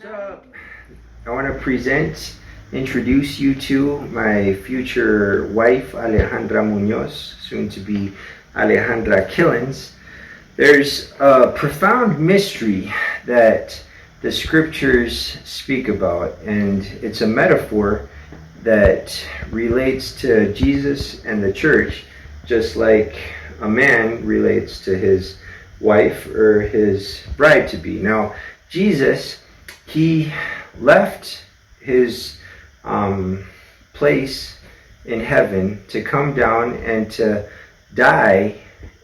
What's up? I want to introduce you to my future wife, Alejandra Munoz, soon to be Alejandra Killens. There's a profound mystery that the scriptures speak about, and it's a metaphor that relates to Jesus and the church, just like a man relates to his wife or his bride to be. Now, Jesus, he left his place in heaven to come down and to die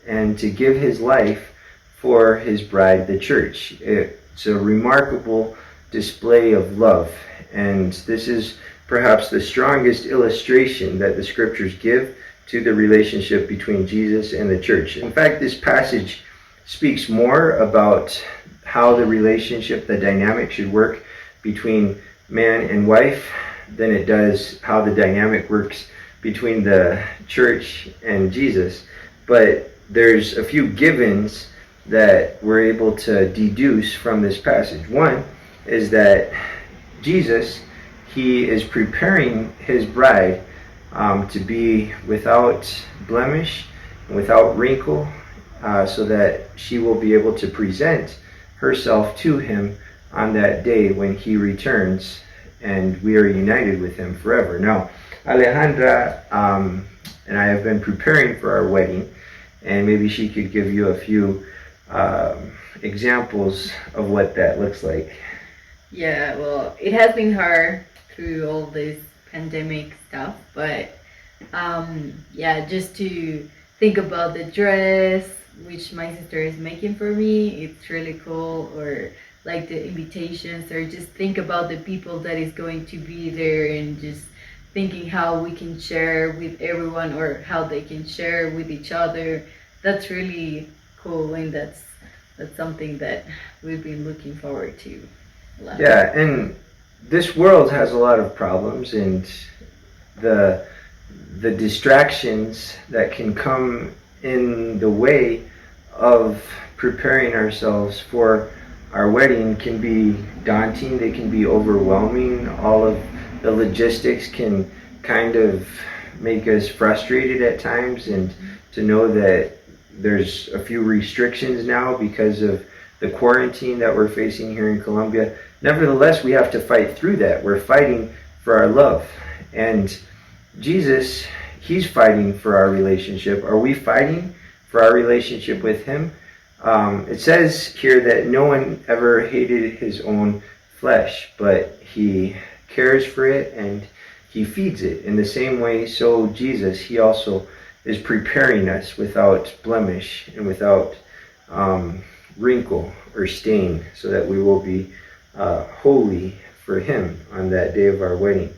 and to give his life for his bride, the church. It's a remarkable display of love, and this is perhaps the strongest illustration that the scriptures give to the relationship between Jesus and the church. In fact, this passage speaks more about how the relationship, the dynamic should work between man and wife than it does how the dynamic works between the church and Jesus. But there's a few givens that we're able to deduce from this passage. One is that Jesus, he is preparing his bride to be without blemish, without wrinkle, so that she will be able to present herself to him on that day when he returns and we are united with him forever. Now, Alejandra and I have been preparing for our wedding, and maybe she could give you a few examples of what that looks like. Yeah, well, it has been hard through all this pandemic stuff, but just to think about the dress which my sister is making for me, it's really cool, or like the invitations, or just think about the people that is going to be there, and just thinking how we can share with everyone or how they can share with each other. That's really cool, and that's something that we've been looking forward to a lot. Yeah, and this world has a lot of problems, and the distractions that can come in the way of preparing ourselves for our wedding can be daunting, they can be overwhelming. All of the logistics can kind of make us frustrated at times, and to know that there's a few restrictions now because of the quarantine that we're facing here in Colombia. Nevertheless, we have to fight through that. We're fighting for our love, and Jesus, he's fighting for our relationship. Are we fighting for our relationship with him? It says here that no one ever hated his own flesh, but he cares for it and he feeds it. In the same way, so Jesus, he also is preparing us without blemish and without wrinkle or stain, so that we will be holy for him on that day of our wedding.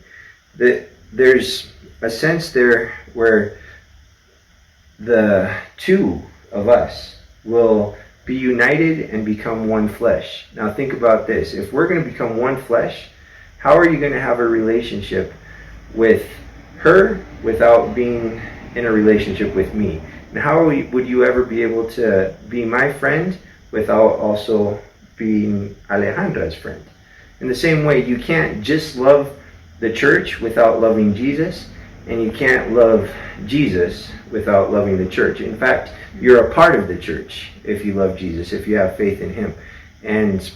There's a sense there where the two of us will be united and become one flesh. Now think about this. If we're going to become one flesh, how are you going to have a relationship with her without being in a relationship with me? And how would you ever be able to be my friend without also being Alejandra's friend? In the same way, you can't just love the church without loving Jesus, and you can't love Jesus without loving the church. In fact, you're a part of the church if you love Jesus, if you have faith in him. And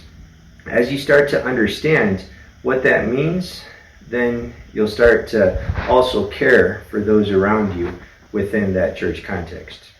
as you start to understand what that means, then you'll start to also care for those around you within that church context.